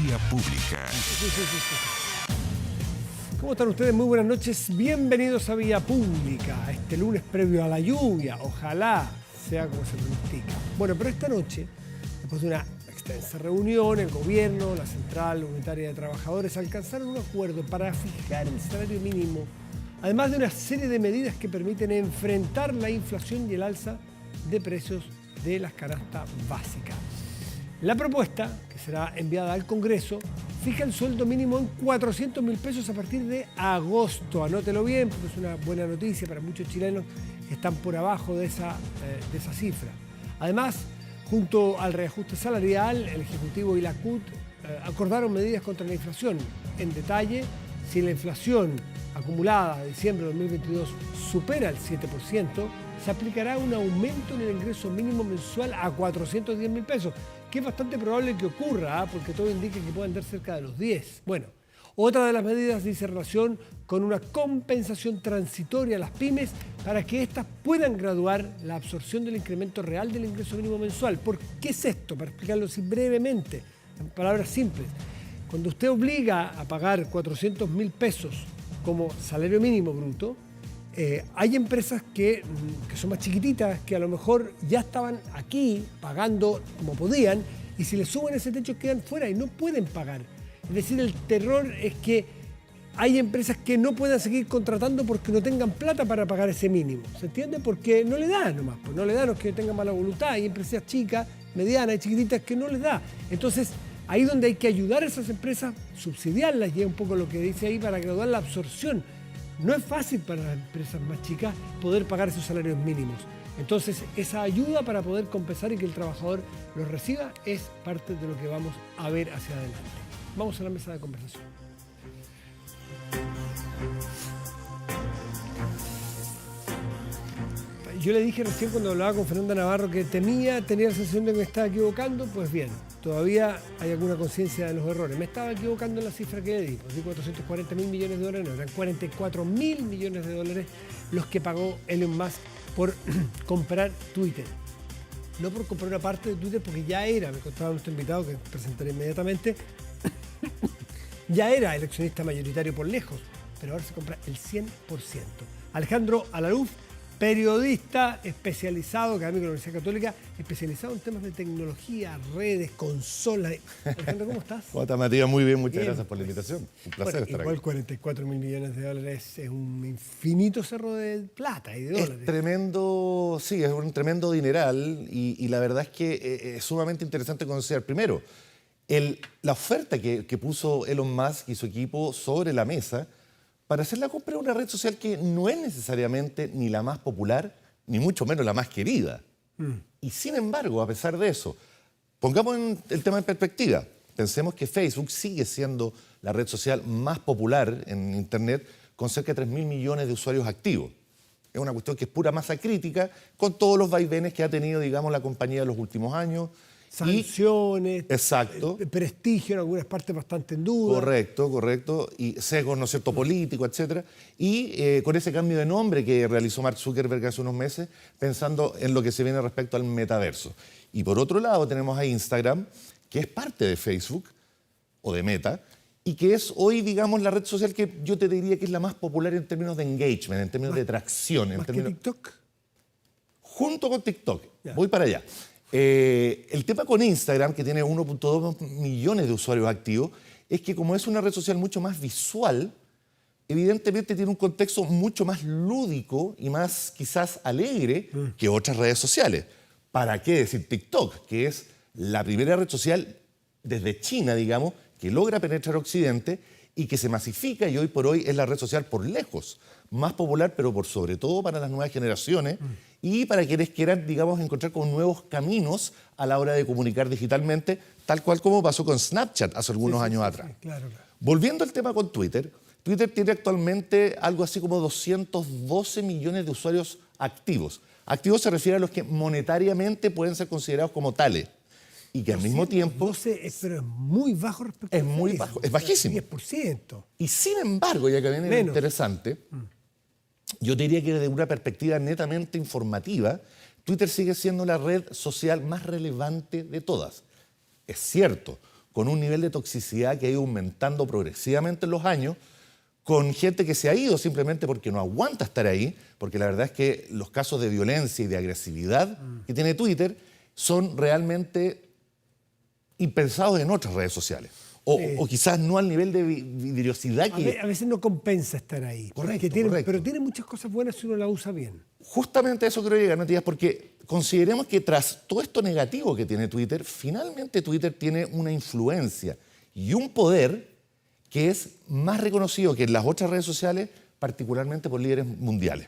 Vía Pública. ¿Cómo están ustedes? Muy buenas noches. Bienvenidos a Vía Pública, este lunes previo a la lluvia. Ojalá sea como se pronostica. Bueno, pero esta noche, después de una extensa reunión, el gobierno, la Central Unitaria de Trabajadores alcanzaron un acuerdo para fijar el salario mínimo, además de una serie de medidas que permiten enfrentar la inflación y el alza de precios de las canastas básicas. La propuesta, que será enviada al Congreso, fija el sueldo mínimo en 400.000 pesos a partir de agosto. Anótelo bien, porque es una buena noticia para muchos chilenos que están por abajo de esa cifra. Además, junto al reajuste salarial, el Ejecutivo y la CUT acordaron medidas contra la inflación. En detalle, si la inflación acumulada a diciembre de 2022 supera el 7%, se aplicará un aumento en el ingreso mínimo mensual a 410.000 pesos, que es bastante probable que ocurra, porque todo indica que puede andar cerca de los 10. Bueno, otra de las medidas dice relación con una compensación transitoria a las pymes para que éstas puedan graduar la absorción del incremento real del ingreso mínimo mensual. ¿Por qué es esto? Para explicarlo así brevemente, en palabras simples. Cuando usted obliga a pagar 400.000 pesos como salario mínimo bruto, hay empresas que son más chiquititas, que a lo mejor ya estaban aquí pagando como podían, y si les suben ese techo quedan fuera y no pueden pagar. Es decir, el terror es que hay empresas que no puedan seguir contratando porque no tengan plata para pagar ese mínimo. ¿Se entiende? Porque no le da nomás, pues no le da, no es que tengan mala voluntad. Hay empresas chicas, medianas y chiquititas que no les da. Entonces, ahí donde hay que ayudar a esas empresas, subsidiarlas, y es un poco lo que dice ahí, para graduar la absorción. No es fácil para las empresas más chicas poder pagar esos salarios mínimos. Entonces, esa ayuda para poder compensar y que el trabajador los reciba es parte de lo que vamos a ver hacia adelante. Vamos a la mesa de conversación. Yo le dije recién cuando hablaba con Fernanda Navarro que tenía la sensación de que me estaba equivocando. Pues bien, todavía hay alguna conciencia de los errores. Me estaba equivocando en la cifra que le di. Pues di 440.000 millones de dólares, no, eran 44.000 millones de dólares los que pagó Elon Musk por comprar Twitter. No por comprar una parte de Twitter, porque ya era, me contaba nuestro invitado, que presentaré inmediatamente, ya era el accionista mayoritario por lejos, pero ahora se compra el 100%. Alejandro Alaluf, periodista especializado, académico de la Universidad Católica, especializado en temas de tecnología, redes, consolas. Alejandro, ¿cómo estás? ¿Cómo estás, Matías? Muy bien, muchas Bien, gracias por la invitación. Un placer estar igual aquí. 44.000 millones de dólares es un infinito cerro de plata y de dólares. Es tremendo, sí, es un tremendo dineral y la verdad es que es sumamente interesante conocer, primero, la oferta que puso Elon Musk y su equipo sobre la mesa para hacer la compra de una red social que no es necesariamente ni la más popular, ni mucho menos la más querida. Y sin embargo, a pesar de eso, pongamos el tema en perspectiva. Pensemos que Facebook sigue siendo la red social más popular en Internet, con cerca de 3.000 millones de usuarios activos. Es una cuestión que es pura masa crítica, con todos los vaivenes que ha tenido, digamos, la compañía en los últimos años. Sanciones, exacto. Prestigio en algunas partes bastante en duda. Correcto. Y sesgos, ¿no es cierto?, político, etc. Y con ese cambio de nombre que realizó Mark Zuckerberg hace unos meses, pensando en lo que se viene respecto al metaverso. Y por otro lado tenemos a Instagram, que es parte de Facebook o de Meta, y que es hoy, digamos, la red social que yo te diría que es la más popular en términos de engagement, en términos de tracción. ¿Más que TikTok? Junto con TikTok. Ya. Voy para allá. El tema con Instagram, que tiene 1.2 millones de usuarios activos, es que como es una red social mucho más visual, evidentemente tiene un contexto mucho más lúdico y más quizás alegre que otras redes sociales. ¿Para qué decir TikTok? Que es la primera red social desde China, digamos, que logra penetrar Occidente y que se masifica, y hoy por hoy es la red social por lejos más popular, pero por sobre todo para las nuevas generaciones y para quienes quieran, digamos, encontrar con nuevos caminos a la hora de comunicar digitalmente, tal cual como pasó con Snapchat hace algunos años atrás. Claro. Volviendo al tema con Twitter, Twitter tiene actualmente algo así como 212 millones de usuarios activos. Activos se refiere a los que monetariamente pueden ser considerados como tales. Y que al mismo tiempo... 12, pero es muy bajo respecto es a muy Facebook, bajo, es bajísimo. 10%. Y sin embargo, ya que viene lo interesante, yo diría que desde una perspectiva netamente informativa, Twitter sigue siendo la red social más relevante de todas. Es cierto, con un nivel de toxicidad que ha ido aumentando progresivamente en los años, con gente que se ha ido simplemente porque no aguanta estar ahí, porque la verdad es que los casos de violencia y de agresividad que tiene Twitter son realmente impensados en otras redes sociales. O quizás no al nivel de vidriosidad que... A veces no compensa estar ahí. Correcto, Pero tiene muchas cosas buenas si uno la usa bien. Justamente a eso quiero llegar, Matías, porque consideremos que tras todo esto negativo que tiene Twitter, finalmente Twitter tiene una influencia y un poder que es más reconocido que en las otras redes sociales, particularmente por líderes mundiales.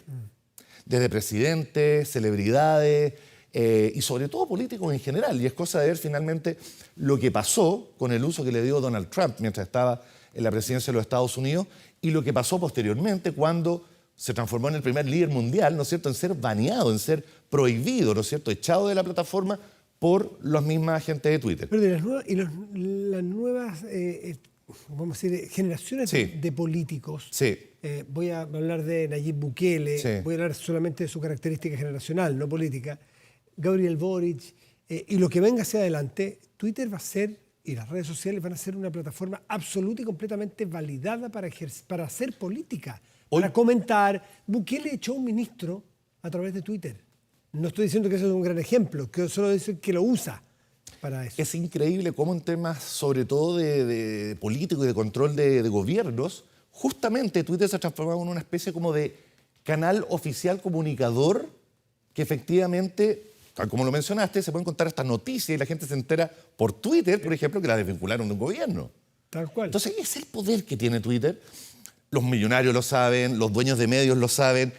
Desde presidentes, celebridades y sobre todo políticos en general. Y es cosa de ver finalmente lo que pasó con el uso que le dio Donald Trump mientras estaba en la presidencia de los Estados Unidos y lo que pasó posteriormente cuando se transformó en el primer líder mundial, ¿no es cierto?, en ser baneado, en ser prohibido, ¿no es cierto?, echado de la plataforma por los mismos agentes de Twitter. Pero las nuevas vamos a decir, generaciones de políticos, voy a hablar de Nayib Bukele, voy a hablar solamente de su característica generacional, no política, Gabriel Boric, y lo que venga hacia adelante, Twitter va a ser, y las redes sociales van a ser una plataforma absoluta y completamente validada para hacer política, para comentar. Bukele echó a un ministro a través de Twitter. No estoy diciendo que eso es un gran ejemplo, que solo decir que lo usa para eso. Es increíble cómo en temas, sobre todo de político y de control de gobiernos, justamente Twitter se ha transformado en una especie como de canal oficial comunicador que efectivamente, tal como lo mencionaste, se pueden contar hasta noticias y la gente se entera por Twitter, por ejemplo, que la desvincularon de un gobierno. Tal cual. Entonces, ese es el poder que tiene Twitter. Los millonarios lo saben, los dueños de medios lo saben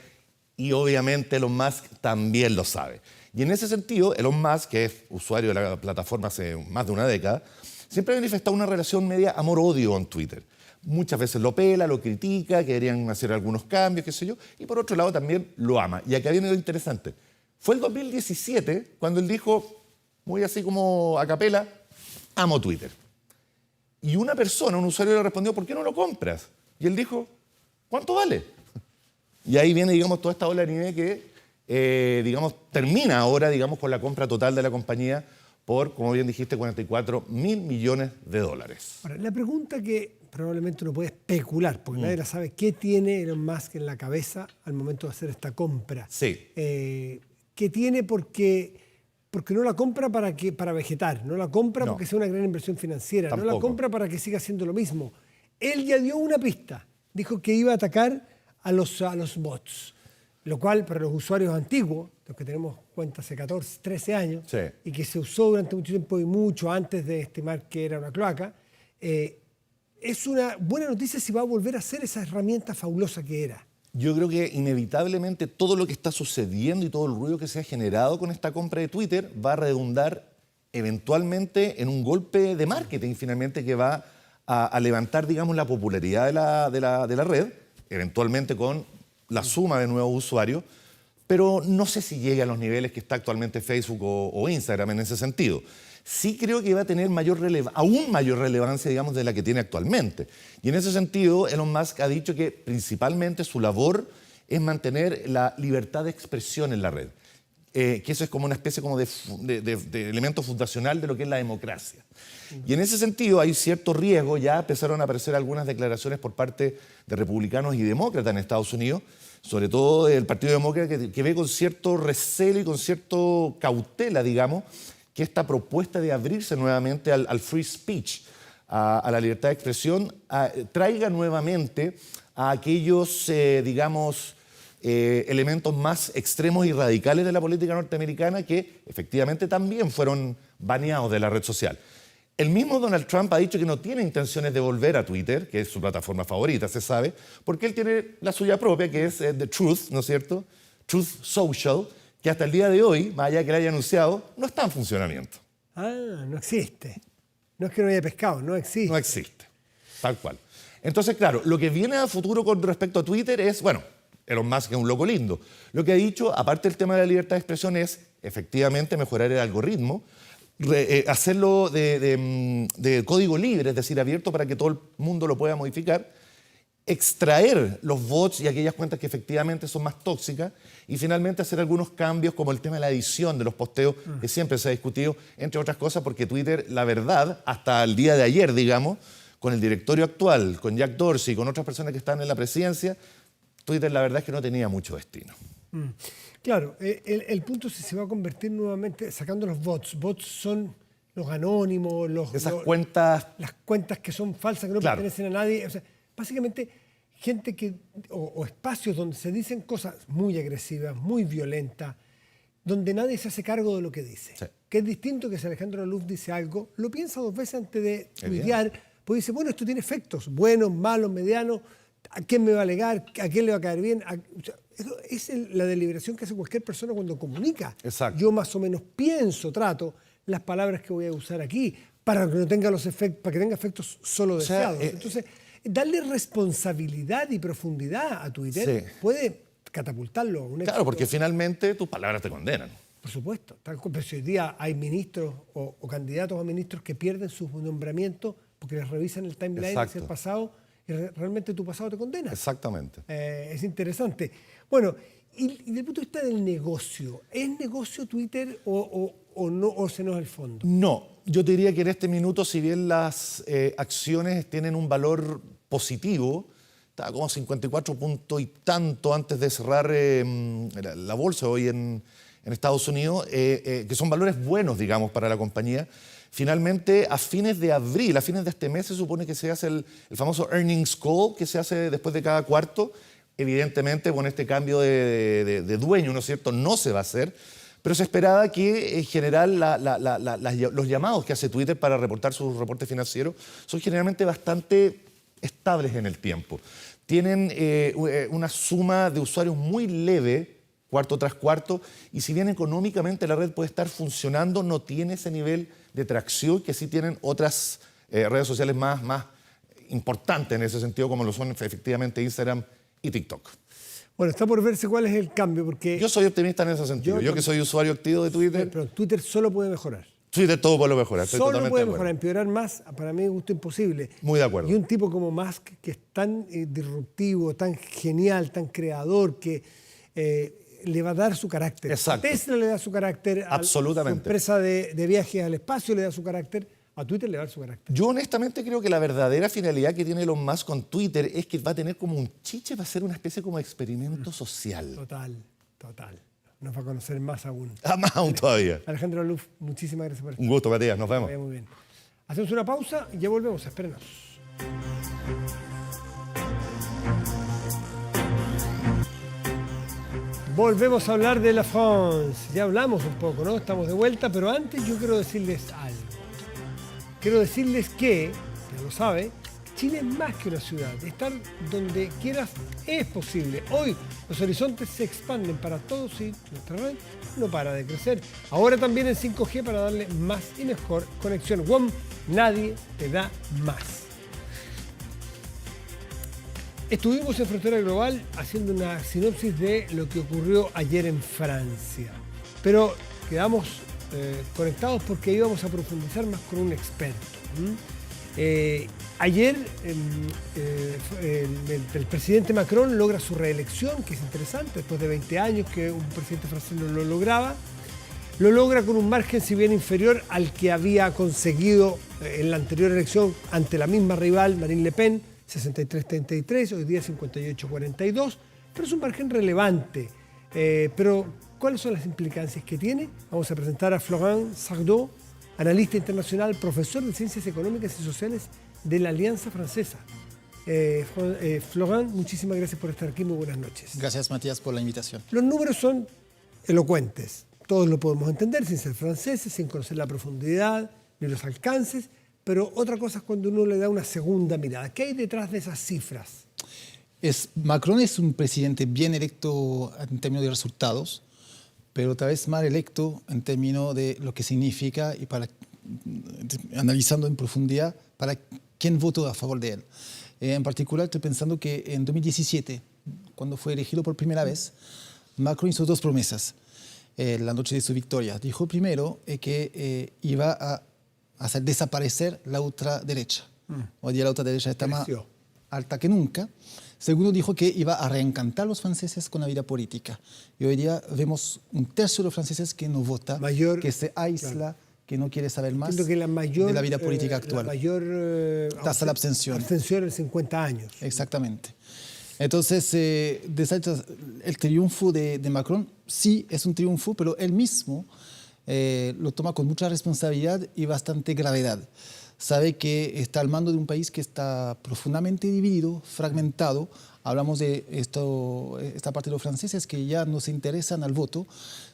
y obviamente Elon Musk también lo sabe. Y en ese sentido, Elon Musk, que es usuario de la plataforma hace más de una década, siempre ha manifestado una relación media amor-odio con Twitter. Muchas veces lo pela, lo critica, que deberían hacer algunos cambios, qué sé yo, y por otro lado también lo ama. Y acá viene lo interesante. Fue el 2017 cuando él dijo, muy así como a capela, amo Twitter. Y una persona, un usuario le respondió, ¿por qué no lo compras? Y él dijo, ¿cuánto vale? Y ahí viene, digamos, toda esta ola de nieve que, digamos, termina ahora, digamos, con la compra total de la compañía por, como bien dijiste, 44 mil millones de dólares. Ahora, la pregunta que probablemente uno puede especular, porque nadie la sabe, ¿qué tiene Elon Musk en la cabeza al momento de hacer esta compra? Sí. ¿Qué tiene porque no la compra para vegetar? No la compra porque sea una gran inversión financiera. Tampoco. No la compra para que siga haciendo lo mismo. Él ya dio una pista. Dijo que iba a atacar a los bots. Lo cual, para los usuarios antiguos, los que tenemos cuenta hace 14, 13 años, y que se usó durante mucho tiempo y mucho antes de estimar que era una cloaca, es una buena noticia si va a volver a ser esa herramienta fabulosa que era. Yo creo que inevitablemente todo lo que está sucediendo y todo el ruido que se ha generado con esta compra de Twitter va a redundar eventualmente en un golpe de marketing finalmente que va a levantar, digamos, la popularidad de la red, eventualmente con la suma de nuevos usuarios, pero no sé si llegue a los niveles que está actualmente Facebook o Instagram en ese sentido. Sí creo que va a tener aún mayor relevancia, digamos, de la que tiene actualmente. Y en ese sentido, Elon Musk ha dicho que principalmente su labor es mantener la libertad de expresión en la red. Que eso es como una especie como de elemento fundacional de lo que es la democracia. Y en ese sentido hay cierto riesgo, ya empezaron a aparecer algunas declaraciones por parte de republicanos y demócratas en Estados Unidos, sobre todo el Partido Demócrata, que ve con cierto recelo y con cierta cautela, digamos, que esta propuesta de abrirse nuevamente al free speech, a la libertad de expresión, traiga nuevamente a aquellos, digamos, elementos más extremos y radicales de la política norteamericana que efectivamente también fueron baneados de la red social. El mismo Donald Trump ha dicho que no tiene intenciones de volver a Twitter, que es su plataforma favorita, se sabe, porque él tiene la suya propia, que es The Truth, ¿no es cierto? Truth Social, que hasta el día de hoy, más allá de que la haya anunciado, no está en funcionamiento. Ah, no existe. No es que no haya pescado, no existe. No existe, tal cual. Entonces, claro, lo que viene a futuro con respecto a Twitter es, bueno, Elon Musk es un loco lindo. Lo que ha dicho, aparte del tema de la libertad de expresión, es efectivamente mejorar el algoritmo, hacerlo de código libre, es decir, abierto para que todo el mundo lo pueda modificar, extraer los bots y aquellas cuentas que efectivamente son más tóxicas y finalmente hacer algunos cambios como el tema de la edición de los posteos, que siempre se ha discutido, entre otras cosas porque Twitter, la verdad, hasta el día de ayer, digamos, con el directorio actual, con Jack Dorsey, con otras personas que están en la presidencia, Twitter la verdad es que no tenía mucho destino. Claro, el punto es si se va a convertir nuevamente, sacando los bots. Bots son los anónimos, Cuentas... las cuentas que son falsas, que no pertenecen a nadie. O sea, básicamente, gente o espacios donde se dicen cosas muy agresivas, muy violentas, donde nadie se hace cargo de lo que dice. Sí. Que es distinto que si Alejandro Laluz dice algo, lo piensa 2 veces antes de tuitear, pues dice, bueno, esto tiene efectos, buenos, malos, medianos, ¿a quién me va a alegar? ¿A quién le va a caer bien? O sea, es la deliberación que hace cualquier persona cuando comunica. Exacto. Yo más o menos trato las palabras que voy a usar aquí para que no tenga los efectos, para que tenga efectos solo deseados. Entonces, darle responsabilidad y profundidad a Twitter puede catapultarlo a un éxito. Claro, porque finalmente tus palabras te condenan. Por supuesto. Pero si hoy día hay ministros o candidatos a ministros que pierden sus nombramientos porque les revisan el timeline del pasado y realmente tu pasado te condena. Exactamente. Es interesante. Bueno, y desde el punto de vista del negocio, ¿es negocio Twitter o no, o se nos es el fondo? No, yo te diría que en este minuto, si bien las acciones tienen un valor positivo, estaba como 54 puntos y tanto antes de cerrar la bolsa hoy en Estados Unidos, que son valores buenos, digamos, para la compañía. Finalmente, a fines de abril, a fines de este mes, se supone que se hace el famoso earnings call, que se hace después de cada cuarto. Evidentemente, con este cambio de dueño, ¿no es cierto?, no se va a hacer. Pero se esperaba que, en general, los llamados que hace Twitter para reportar sus reportes financieros son generalmente bastante estables en el tiempo. Tienen una suma de usuarios muy leve, cuarto tras cuarto, y si bien económicamente la red puede estar funcionando, no tiene ese nivel de tracción que sí tienen otras redes sociales más importantes en ese sentido, como lo son efectivamente Instagram y TikTok. Bueno, está por verse cuál es el cambio, porque... Yo soy optimista en ese sentido. Yo que soy usuario activo de Twitter... Pero Twitter solo puede mejorar. Twitter todo puede mejorar, estoy solo totalmente puede de acuerdo. mejorar, empeorar más, para mí es gusto imposible. Muy de acuerdo. Y un tipo como Musk, que es tan disruptivo, tan genial, tan creador, que le va a dar su carácter. Exacto. A Tesla le da su carácter, absolutamente. A su empresa de viajes al espacio le da su carácter, a Twitter le da su carácter. Yo honestamente creo que la verdadera finalidad que tiene Elon Musk con Twitter es que va a tener como un chiche, va a ser una especie como de experimento social. Total. Nos va a conocer más aún. Más aún todavía. Alejandro Laluz, muchísimas gracias por estar. Un gusto, Matías. Nos vemos. Muy bien. Hacemos una pausa y ya volvemos. Espérenos. Volvemos a hablar de la France. Ya hablamos un poco, ¿no? Estamos de vuelta, pero antes yo quiero decirles algo. Quiero decirles que, ya lo sabe, Chile es más que una ciudad. Estar donde quieras es posible. Hoy los horizontes se expanden para todos y nuestra red no para de crecer. Ahora también en 5G para darle más y mejor conexión. WOM, nadie te da más. Estuvimos en Frontera Global haciendo una sinopsis de lo que ocurrió ayer en Francia. Pero quedamos conectados porque íbamos a profundizar más con un experto. Ayer el presidente Macron logra su reelección, que es interesante, después de 20 años que un presidente francés no lo lograba. Lo logra con un margen si bien inferior al que había conseguido en la anterior elección ante la misma rival, Marine Le Pen, 63-33, hoy día 58-42, pero es un margen relevante. Pero, ¿cuáles son las implicancias que tiene? Vamos a presentar a Florent Sardou, analista internacional, profesor de Ciencias Económicas y Sociales de la Alianza Francesa. Florent, muchísimas gracias por estar aquí, muy buenas noches. Gracias, Matías, por la invitación. Los números son elocuentes, todos lo podemos entender sin ser franceses, sin conocer la profundidad ni los alcances, pero otra cosa es cuando uno le da una segunda mirada. ¿Qué hay detrás de esas cifras? Macron es un presidente bien electo en términos de resultados, pero tal vez mal electo en términos de lo que significa y analizando en profundidad para quién votó a favor de él. En particular, estoy pensando que en 2017, cuando fue elegido por primera vez, Macron hizo 2 promesas la noche de su victoria. Dijo primero que iba a hacer desaparecer la ultraderecha. Hoy día la ultraderecha está más alta que nunca. Segundo, dijo que iba a reencantar a los franceses con la vida política. Y hoy día vemos un tercio de los franceses que no vota, que se aísla, claro, que no quiere saber más que la mayor, de la vida política actual. La mayor tasa de abstención. Abstención en 50 años. Exactamente. Entonces, el triunfo de Macron sí es un triunfo, pero él mismo lo toma con mucha responsabilidad y bastante gravedad. Sabe que está al mando de un país que está profundamente dividido, fragmentado. Hablamos de esta parte de los franceses que ya no se interesan al voto,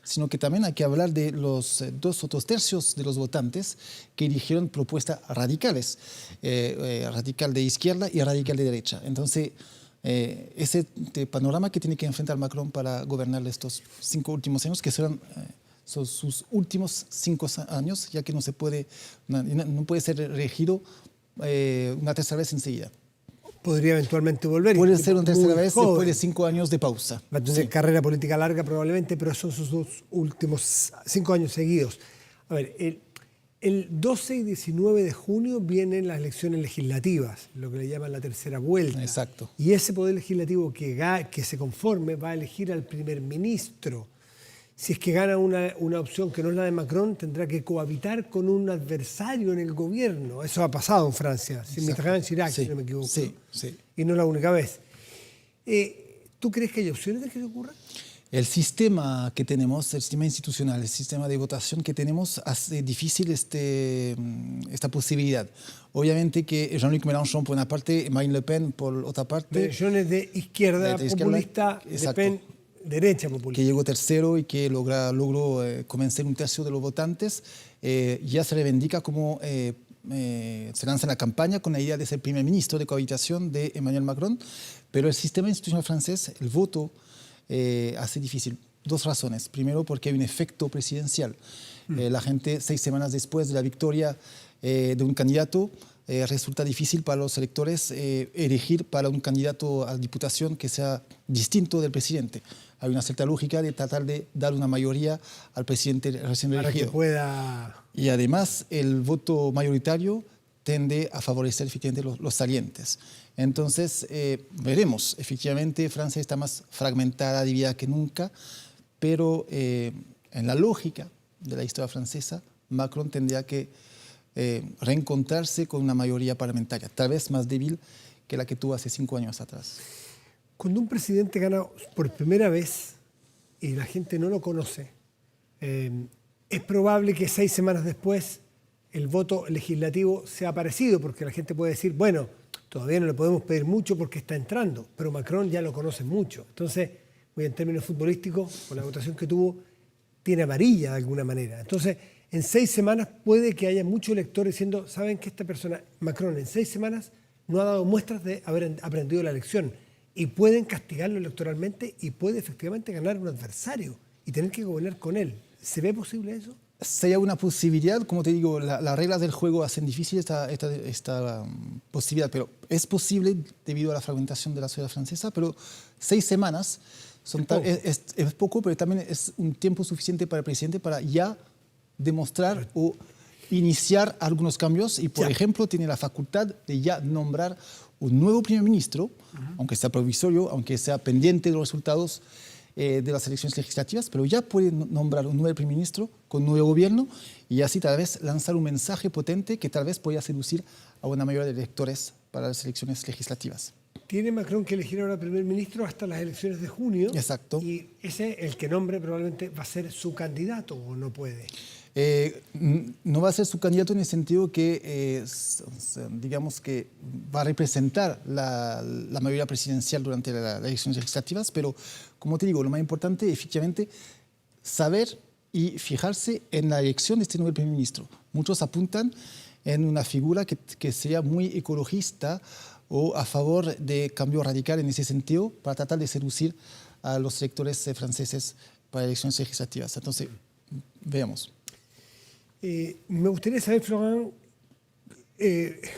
sino que también hay que hablar de los 2 otros tercios de los votantes que eligieron propuestas radicales, radical de izquierda y radical de derecha. Entonces, ese panorama que tiene que enfrentar Macron para gobernar estos 5 últimos años, que serán son sus últimos 5 años, ya que no puede ser reelegido una tercera vez enseguida. Podría eventualmente volver. Puede ser una tercera vez después de 5 años de pausa. Va a tener carrera política larga probablemente, pero son sus 2 últimos 5 años seguidos. A ver, el 12 y 19 de junio vienen las elecciones legislativas, lo que le llaman la tercera vuelta. Exacto. Y ese poder legislativo que se conforme va a elegir al primer ministro. Si es que gana una opción que no es la de Macron, tendrá que cohabitar con un adversario en el gobierno. Eso ha pasado en Francia, sin Mitterrand y Chirac, si no me equivoco. Sí, sí. Y no la única vez. ¿Tú crees que hay opciones de que eso ocurra? El sistema que tenemos, el sistema institucional, el sistema de votación que tenemos hace difícil esta posibilidad. Obviamente que Jean-Luc Mélenchon por una parte, Marine Le Pen por otra parte. Mélenchon es de izquierda populista, Le Pen derecha populista. Que llegó tercero y que logró convencer un tercio de los votantes. Ya se reivindica como se lanza en la campaña con la idea de ser primer ministro de cohabitación de Emmanuel Macron, pero el sistema institucional francés, el voto, hace difícil. 2 razones. Primero, porque hay un efecto presidencial. La gente, 6 semanas después de la victoria de un candidato, resulta difícil para los electores elegir para un candidato a la diputación que sea distinto del presidente. Hay una cierta lógica de tratar de dar una mayoría al presidente recién elegido. Para que pueda... Y además, el voto mayoritario tiende a favorecer efectivamente los salientes. Entonces, veremos. Efectivamente, Francia está más fragmentada, dividida que nunca, pero en la lógica de la historia francesa, Macron tendría que reencontrarse con una mayoría parlamentaria, tal vez más débil que la que tuvo hace 5 años atrás. Cuando un presidente gana por primera vez y la gente no lo conoce, es probable que 6 semanas después el voto legislativo sea parecido, porque la gente puede decir, bueno, todavía no le podemos pedir mucho porque está entrando, pero Macron ya lo conoce mucho. Entonces, muy en términos futbolísticos, con la votación que tuvo, tiene amarilla de alguna manera. Entonces, en 6 semanas puede que haya muchos electores diciendo, saben que esta persona, Macron, en 6 semanas no ha dado muestras de haber aprendido la lección, y pueden castigarlo electoralmente y puede efectivamente ganar un adversario y tener que gobernar con él. ¿Se ve posible eso? Sería una posibilidad, como te digo, las reglas del juego hacen difícil esta posibilidad, pero es posible debido a la fragmentación de la sociedad francesa, pero 6 semanas es poco, pero también es un tiempo suficiente para el presidente para ya demostrar o iniciar algunos cambios y, por ejemplo, tiene la facultad de ya nombrar un nuevo primer ministro, aunque sea provisorio, aunque sea pendiente de los resultados de las elecciones legislativas, pero ya puede nombrar un nuevo primer ministro con un nuevo gobierno y así tal vez lanzar un mensaje potente que tal vez pueda seducir a una mayoría de electores para las elecciones legislativas. Tiene Macron que elegir ahora primer ministro hasta las elecciones de junio. Exacto. Y ese, el que nombre, probablemente va a ser su candidato o no puede. No va a ser su candidato en el sentido que, digamos que va a representar la mayoría presidencial durante las elecciones legislativas, pero como te digo, lo más importante es efectivamente saber y fijarse en la elección de este nuevo primer ministro. Muchos apuntan en una figura que sea muy ecologista o a favor de cambio radical en ese sentido para tratar de seducir a los electores franceses para elecciones legislativas. Entonces, veamos. Me gustaría saber, Florent,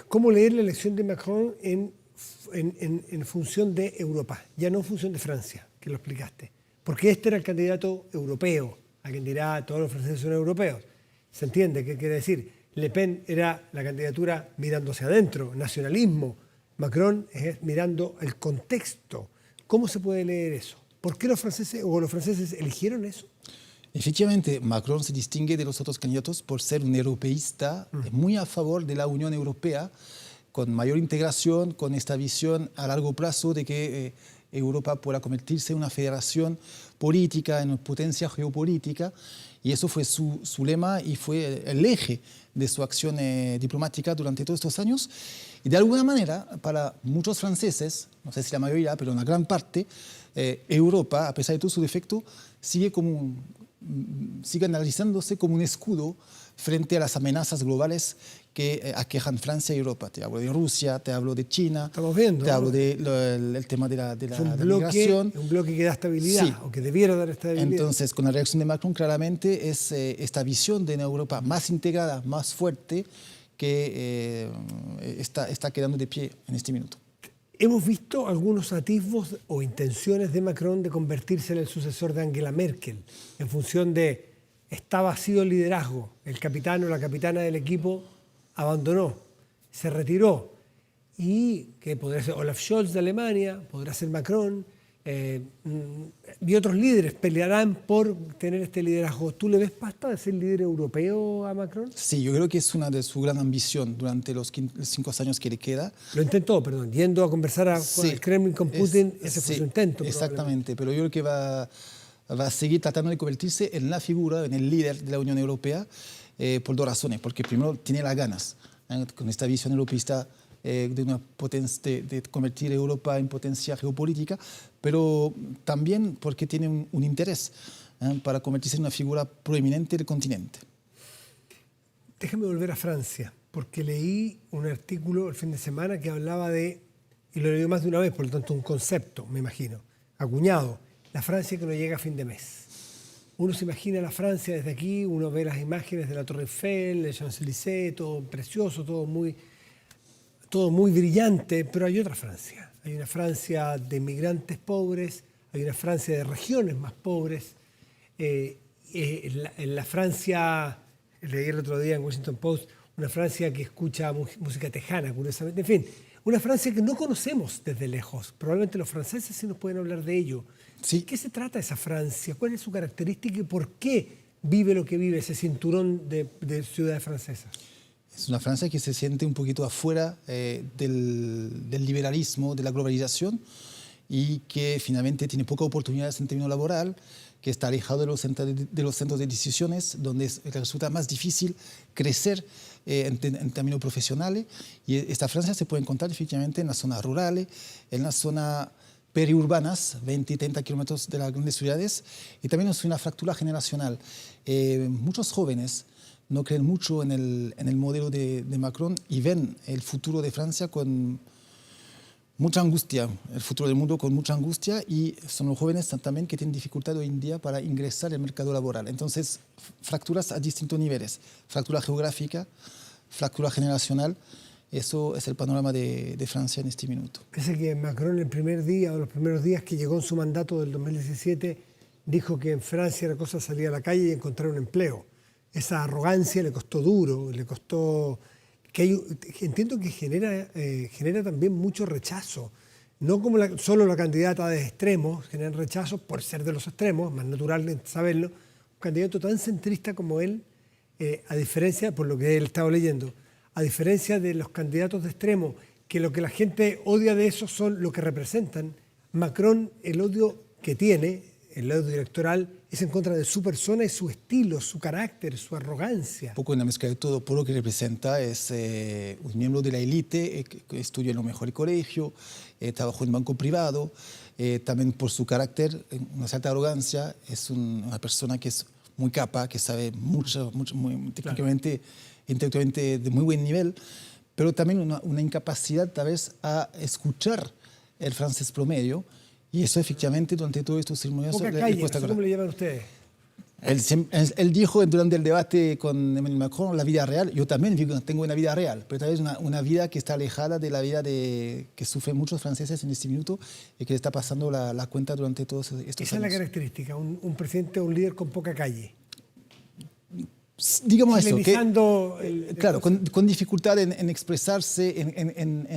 cómo leer la elección de Macron en función de Europa, ya no en función de Francia, que lo explicaste. Porque este era el candidato europeo. Alguien dirá, todos los franceses son europeos. ¿Se entiende qué quiere decir? Le Pen era la candidatura mirando hacia adentro, nacionalismo, Macron es mirando el contexto. ¿Cómo se puede leer eso? ¿Por qué los franceses eligieron eso? Efectivamente, Macron se distingue de los otros candidatos por ser un europeísta muy a favor de la Unión Europea, con mayor integración, con esta visión a largo plazo de que Europa pueda convertirse en una federación política, en una potencia geopolítica, y eso fue su lema y fue el eje de su acción diplomática durante todos estos años. Y de alguna manera, para muchos franceses, no sé si la mayoría, pero una gran parte, Europa, a pesar de todo su defecto, sigue analizándose como un escudo frente a las amenazas globales que aquejan Francia y Europa. Te hablo de Rusia, te hablo de China, estamos viendo, te ¿no? hablo del tema de la Es migración. un bloque que da estabilidad, Sí. o que debiera dar estabilidad. Entonces, con la reacción de Macron, claramente es esta visión de una Europa más integrada, más fuerte, que está quedando de pie en este minuto. Hemos visto algunos atisbos o intenciones de Macron de convertirse en el sucesor de Angela Merkel, en función de está vacío el liderazgo, el capitán o la capitana del equipo abandonó, se retiró, y que podrá ser Olaf Scholz de Alemania, podrá ser Macron, y otros líderes pelearán por tener este liderazgo. ¿Tú le ves pasta de ser líder europeo a Macron? Sí, yo creo que es una de su gran ambición durante los 5 años que le queda. Lo intentó, perdón, yendo a conversar con Sí, el Kremlin, con Putin, ese fue sí, su intento. Exactamente, pero yo creo que va a seguir tratando de convertirse en la figura, en el líder de la Unión Europea, por 2 razones. Porque primero tiene las ganas, con esta visión europeísta de convertir a Europa en potencia geopolítica, pero también porque tiene un interés para convertirse en una figura proeminente del continente. Déjame volver a Francia, porque leí un artículo el fin de semana que hablaba de, y lo leí más de una vez, por lo tanto un concepto, me imagino, acuñado, la Francia que no llega a fin de mes. Uno se imagina la Francia desde aquí, uno ve las imágenes de la Torre Eiffel, el Champs-Élysées, todo precioso, todo muy brillante, pero hay otra Francia. Hay una Francia de migrantes pobres, hay una Francia de regiones más pobres. En la Francia, leí el otro día en Washington Post, una Francia que escucha música tejana, curiosamente. En fin, una Francia que no conocemos desde lejos. Probablemente los franceses sí nos pueden hablar de ello. Sí. ¿De qué se trata esa Francia? ¿Cuál es su característica y por qué vive lo que vive ese cinturón de ciudades francesas? Es una Francia que se siente un poquito afuera del liberalismo, de la globalización, y que finalmente tiene pocas oportunidades en términos laboral, que está alejado de los centros de decisiones, donde resulta más difícil crecer en términos profesionales. Y esta Francia se puede encontrar efectivamente en las zonas rurales, en las zonas periurbanas, 20 y 30 kilómetros de las grandes ciudades, y también es una fractura generacional. Muchos jóvenes no creen mucho en el modelo de Macron y ven el futuro de Francia con mucha angustia, el futuro del mundo con mucha angustia, y son los jóvenes también que tienen dificultad hoy en día para ingresar al mercado laboral. Entonces, fracturas a distintos niveles, fractura geográfica, fractura generacional. Eso es el panorama de Francia en este minuto. Parece que Macron el primer día o los primeros días que llegó en su mandato del 2017 dijo que en Francia la cosa salía a la calle y encontrar un empleo. Esa arrogancia le costó duro, le costó... entiendo que genera también mucho rechazo. No como solo la candidata de extremos, generan rechazo por ser de los extremos, más natural saberlo. Un candidato tan centrista como él, a diferencia, por lo que él estaba leyendo, a diferencia de los candidatos de extremo, que lo que la gente odia de esos son lo que representan, Macron, el odio que tiene, el odio electoral, es en contra de su persona y su estilo, su carácter, su arrogancia. Un poco una mezcla de todo, por lo que representa, es un miembro de la élite, que estudia en los mejores colegios, trabajó en banco privado, también por su carácter, una cierta arrogancia, es una persona que es muy capa, que sabe mucho muy técnicamente, intelectualmente de muy buen nivel, pero también una incapacidad tal vez a escuchar el francés promedio, y eso efectivamente durante todos estos ceremonias Poca calle, ¿cómo le llaman ustedes? Él dijo durante el debate con Emmanuel Macron la vida real. Yo también tengo una vida real, pero tal vez una vida que está alejada de la vida que sufren muchos franceses en este minuto y que le está pasando la cuenta durante todos estos años. Esa es la característica, un presidente o un líder con poca calle. digamos eso, que, chilenizando claro, con dificultad en expresarse,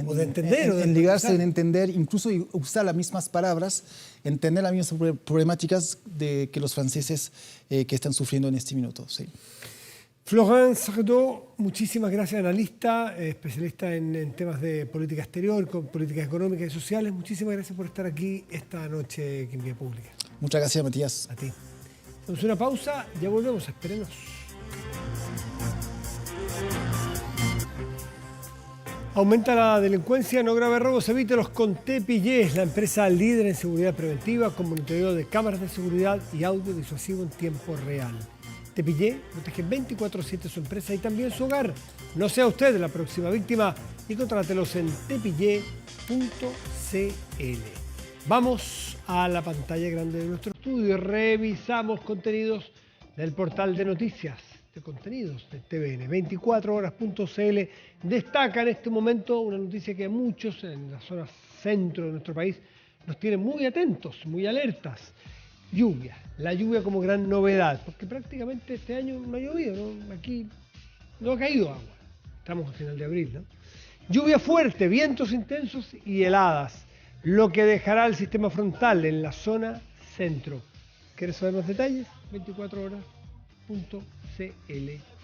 O de entender, o de en ligarse, empatizar. en entender, incluso usar las mismas palabras, entender las mismas problemáticas que los franceses que están sufriendo en este minuto. Sí. Florent Sardó, muchísimas gracias, analista, especialista en temas de política exterior, con políticas económicas y sociales. Muchísimas gracias por estar aquí esta noche en Vía Pública. Muchas gracias, Matías. A ti. Hacemos una pausa, ya volvemos, espérenos. Aumenta la delincuencia, no grave robos, evítelos con Tepillés, la empresa líder en seguridad preventiva con monitoreo de cámaras de seguridad y audio disuasivo en tiempo real. Tepillé protege 24/7 su empresa y también su hogar. No sea usted la próxima víctima y contrátelos en tepillé.cl. Vamos a la pantalla grande de nuestro estudio. Revisamos contenidos del portal de noticias de contenidos de TVN. 24horas.cl destaca en este momento una noticia que a muchos en la zona centro de nuestro país nos tiene muy atentos, muy alertas. Lluvia, la lluvia como gran novedad, porque prácticamente este año no ha llovido, ¿no? Aquí no ha caído agua. Estamos a final de abril, ¿no? Lluvia fuerte, vientos intensos y heladas, lo que dejará el sistema frontal en la zona centro. ¿Quieres saber más detalles? 24horas.cl.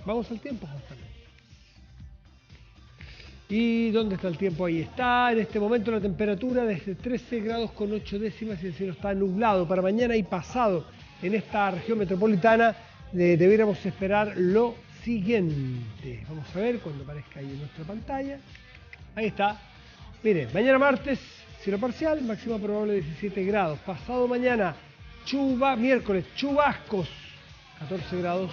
Vamos al tiempo, justamente. ¿Y dónde está el tiempo? Ahí está. En este momento la temperatura desde 13 grados con 8 décimas y el cielo está nublado. Para mañana y pasado en esta región metropolitana debiéramos esperar lo siguiente. Vamos a ver cuando aparezca ahí en nuestra pantalla. Ahí está. Miren, mañana martes, cielo parcial, máxima probable 17 grados. Pasado mañana, miércoles, chubascos, 14 grados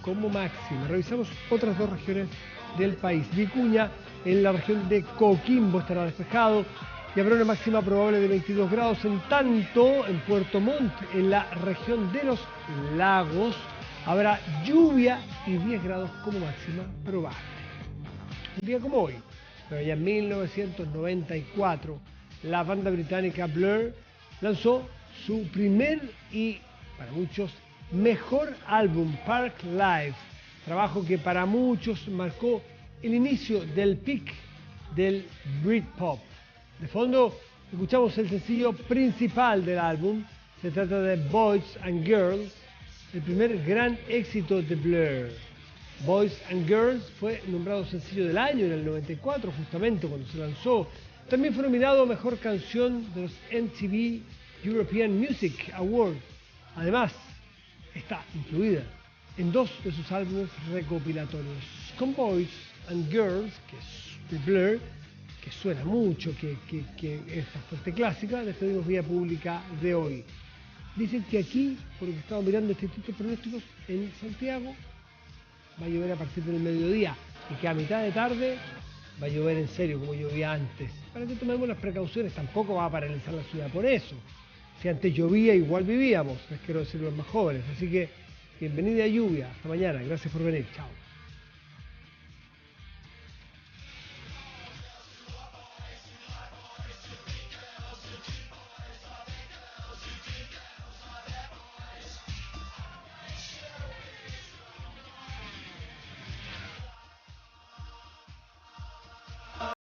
como máxima. Revisamos otras dos regiones del país. Vicuña, en la región de Coquimbo, estará despejado y habrá una máxima probable de 22 grados. En tanto, en Puerto Montt, en la región de los lagos, habrá lluvia y 10 grados como máxima probable. Un día como hoy, pero ya en 1994, la banda británica Blur lanzó su primer y, para muchos, mejor álbum, Park Life, trabajo que para muchos marcó el inicio del peak del Britpop. De fondo, escuchamos el sencillo principal del álbum, se trata de Boys and Girls, el primer gran éxito de Blur. Boys and Girls fue nombrado sencillo del año en el 94, justamente cuando se lanzó. También fue nominado a Mejor Canción de los MTV European Music Awards. Además, está incluida en dos de sus álbumes recopilatorios, con Boys and Girls, que es de Blur, que suena mucho, que es bastante clásica. Despedimos Vía Pública de hoy. Dicen que aquí, por lo que estamos mirando este tipo de pronósticos, en Santiago va a llover a partir del mediodía y que a mitad de tarde va a llover en serio, como llovía antes. Para que tomemos las precauciones, tampoco va a paralizar la ciudad por eso. Si antes llovía, igual vivíamos, les quiero decir los más jóvenes. Así que bienvenida lluvia, hasta mañana, gracias por venir, chao.